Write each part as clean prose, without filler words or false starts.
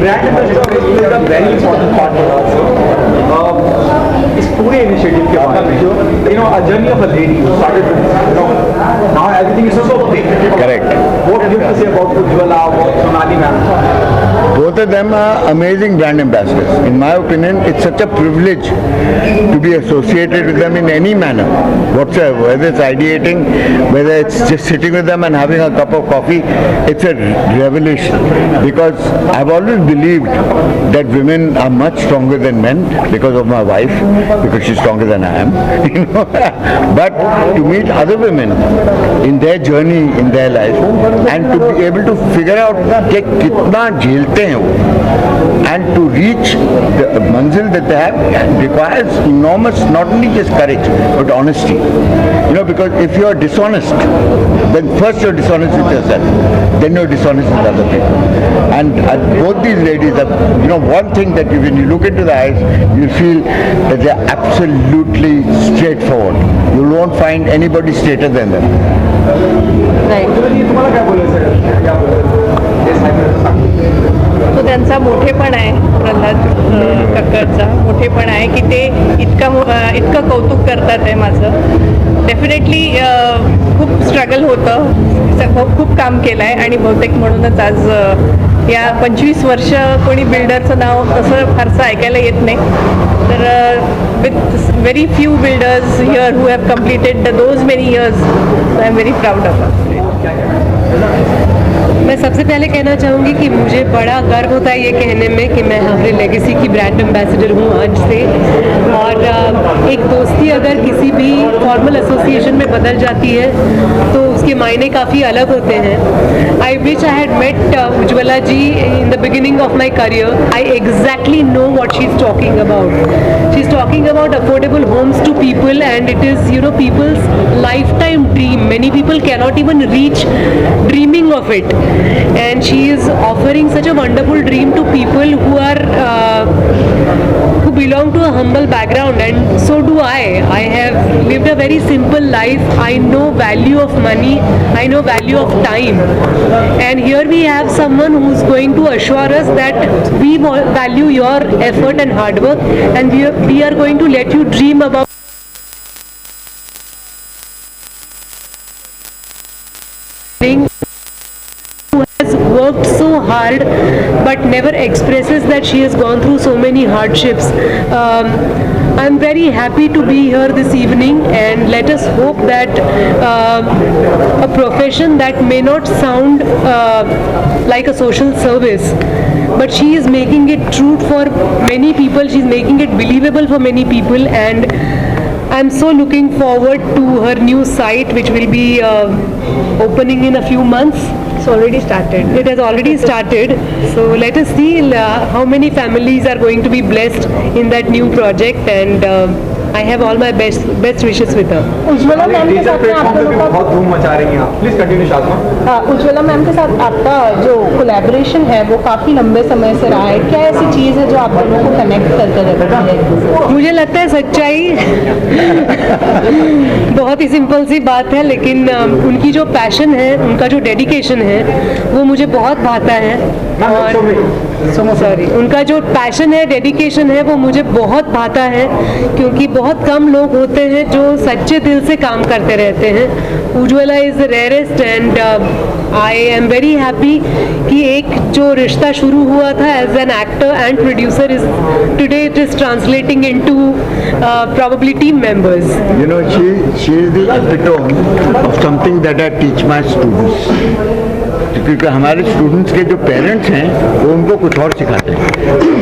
brand ambassador is a very important part for us. इस पूरे initiative के बाद जो a journey of a lady who started with now everything is so big. Correct. What do you have to say about Ujjwala, about Sonali ma'am? Both of them are amazing brand ambassadors. In my opinion, it's such a privilege to be associated with them in any manner whatsoever, whether it's ideating, whether it's just sitting with them and having a cup of coffee. It's a revelation, because I've always believed that women are much stronger than men because of my wife, because she's stronger than I am. But to meet other women in their journey in their life and to be able to figure out कि कितना झेलते हैं वो, and to reach the manzil that they have requires enormous, not only just courage but honesty. Because if you are dishonest, then first you're dishonest with yourself, then you're dishonest with other people. And both these ladies have, one thing that when you look into the eyes, you feel that they're absolutely straightforward. You won't find anybody straighter than them. तुम्हाला काय बोलायचं तो त्यांचा मोठेपण आहे, प्रल्हाद कक्कडचा मोठेपण आहे की ते इतकं कौतुक करतात आहे माझं. डेफिनेटली खूप स्ट्रगल होतं, खूप काम केलं आहे आणि बहुतेक म्हणूनच आज या 25 वर्ष कोणी बिल्डरचं नाव तसं फारसं ऐकायला येत नाही. तर with very few builders here who have completed those many years, I am very proud of. मैं सबसे पहले कहना चाहूँगी कि मुझे बड़ा गर्व होता है ये कहने में कि मैं हावरे लेगेसी की ब्रांड एम्बेसडर हूँ आज से. और एक दोस्ती अगर किसी भी फॉर्मल एसोसिएशन में बदल जाती है तो उसके मायने काफ़ी अलग होते हैं. I which I had met Ujjwala ji in the beginning of my career. I exactly know what she is talking about. She is talking about affordable homes to people, and it is people's life time dream. Many people cannot even reach dreaming of it. And she is offering such a wonderful dream to people who belong to a humble background, and so do I. I have lived a very simple life. I know value of money. I know value of time. And here we have someone who's going to assure us that we value your effort and hard work, and we are going to let you dream about worked so hard but never expresses that she has gone through so many hardships. I'm very happy to be here this evening, and let us hope that a profession that may not sound like a social service, but she is making it true for many people. She's making it believable for many people, and I'm so looking forward to her new site, which will be opening in a few months. It's already started. It has already started. So let us see how many families are going to be blessed in that new project, and I have all my best wishes with her. Ujjwala ma'am के साथ में आप दोनों का बहुत धूम मचा रही हैं आप. Please continue Shadma. Ujjwala ma'am के साथ आपका जो कोलैबोरेशन है वो काफ़ी लंबे समय से रहा है. क्या ऐसी चीज़ है जो आप दोनों को कनेक्ट करते रहती है? मुझे लगता है सच्चाई. बहुत ही सिंपल सी बात है, लेकिन उनकी जो पैशन है, उनका जो डेडिकेशन है, वो मुझे बहुत भाता है. और सॉरी, उनका जो पैशन है, डेडिकेशन है, वो मुझे बहुत भाता है, क्योंकि बहुत कम लोग होते हैं जो सच्चे दिल से काम करते रहते हैं. Ujjwala is the rarest, and I am very happy कि एक जो रिश्ता शुरू हुआ था as an actor and producer is today it is translating into probably team members. She is the epitome of something that I teach my students. क्योंकि हमारे students के जो पेरेंट्स हैं वो उनको कुछ और सिखाते हैं.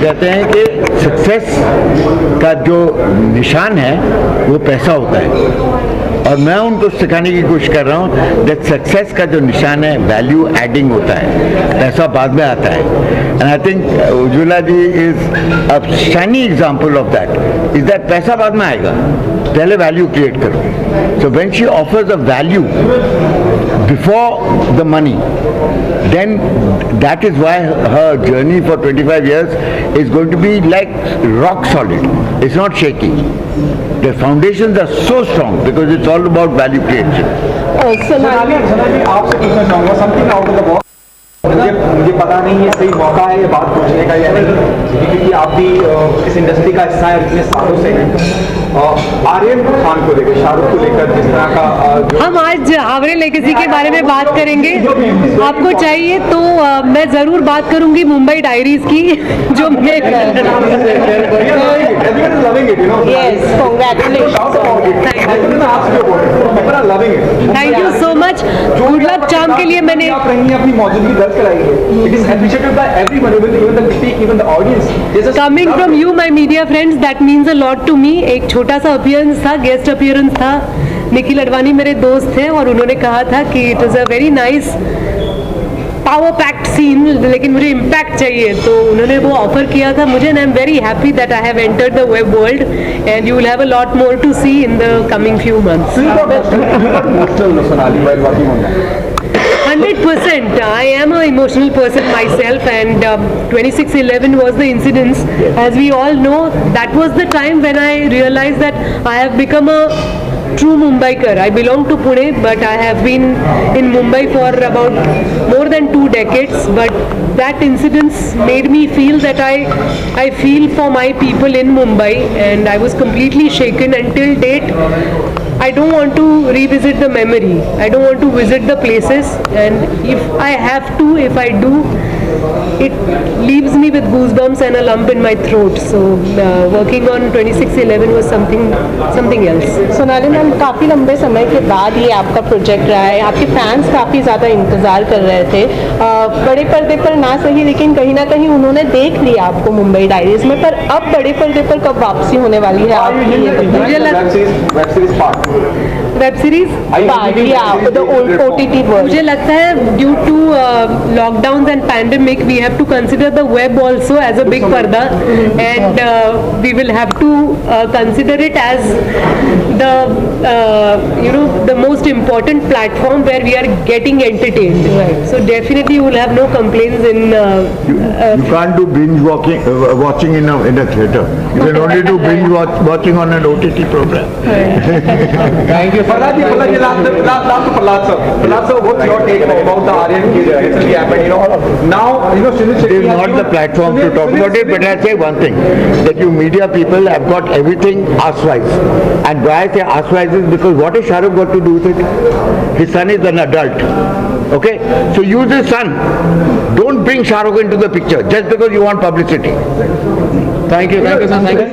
कहते हैं कि सक्सेस का जो निशान है वो पैसा होता है, और मैं उनको सिखाने की कोशिश कर रहा हूँ दैट सक्सेस का जो निशान है वैल्यू एडिंग होता है, पैसा बाद में आता है. And I think Ujjwala ji is a shiny example of that. Is that पैसा बाद में आएगा, पहले वैल्यू क्रिएट करो. So when she offers a value before the money, then that is why her journey for 25 years is going to be like rock solid. It's not shaky. The foundations are so strong because it's all about value creation. आपसे पूछना चाहूँगा something out of the box. मुझे पता नहीं ये सही मौका है ये बात पूछने पूछने का या नहीं, क्योंकि आप भी इस इंडस्ट्री का हिस्सा है इतने सालों से आर्यन खान को लेकर, शाहरुख को लेकर जिस तरह का हम आज हावरे लेगेसी के बारे में बात करेंगे। आपको चाहिए तो मैं ज़रूर बात करूंगी मुंबई डायरीज की जो मैं loving it, you know. Yes, congratulations. Talk about it. Thank you. I couldn't ask you about it. People are loving it. Thank you so much. Good luck charm के लिए मैंने आप रही हैं, अपनी मौजूदगी दर्ज कराई है। It is appreciated by everyone, even the critic, even the audience. There's a coming from you my media friends that means a lot to me. एक छोटा सा अपीयरेंस था, गेस्ट अपीयरेंस था। निखिल अडवाणी मेरे दोस्त थे और उन्होंने कहा था कि it is a very nice power packed scene, लेकिन मुझे इम्पैक्ट चाहिए, तो उन्होंने वो ऑफर किया था मुझे। And I am very happy that I have entered the web world and you will have a lot more to see in the coming few months. You got emotional, Sonali, while working on that. 100%. I am an emotional person myself, and 26/11 was the incidents. As we all know, that was the time when I realized that I have become a true Mumbaiker. I belong to Pune, but I have been in Mumbai for about more than 2 decades. But that incidents made me feel that I feel for my people in Mumbai, and I was completely shaken. Until date, I don't want to revisit the memory. I don't want to visit the places, and if I have to, if I do, it leaves me with goosebumps and a lump in my throat. So working on 26/11 was something else. Sonali ma'am, काफ़ी लंबे समय के बाद ये आपका project रहा है। आपके फैंस काफ़ी ज़्यादा इंतज़ार कर रहे थे। बड़े पर्दे पर ना सही, लेकिन कहीं ना कहीं उन्होंने देख लिया आपको मुंबई डायरीज में। पर अब बड़े पर्दे पर कब वापसी होने वाली है आपकी, ये बताइए। Web series part. Web series OTT world. मुझे लगता है due to lockdown and pandemic we have to consider the web also as a big पर्दा, and we will have to consider it as the the most important platform where we are getting entertained. So definitely you will have no complaints in You can't do binge watching in a theater. You can only do binge watching on an OTT program. Thank you. Prahlad ji, last to Prahlad sir. Prahlad sir, what's your take about the Aryan case that recently happened? You know, now, you know, Sunil It Shetty is has not been- the platform to talk about it, but I'll say one thing, that you media people have got everything us-wise. And why I say us-wise is because what has Shah Rukh got to do with it? His son is an adult. Okay? So use his son. Don't bring Shah Rukh into the picture just because you want publicity. Thank you, sir. Thank you.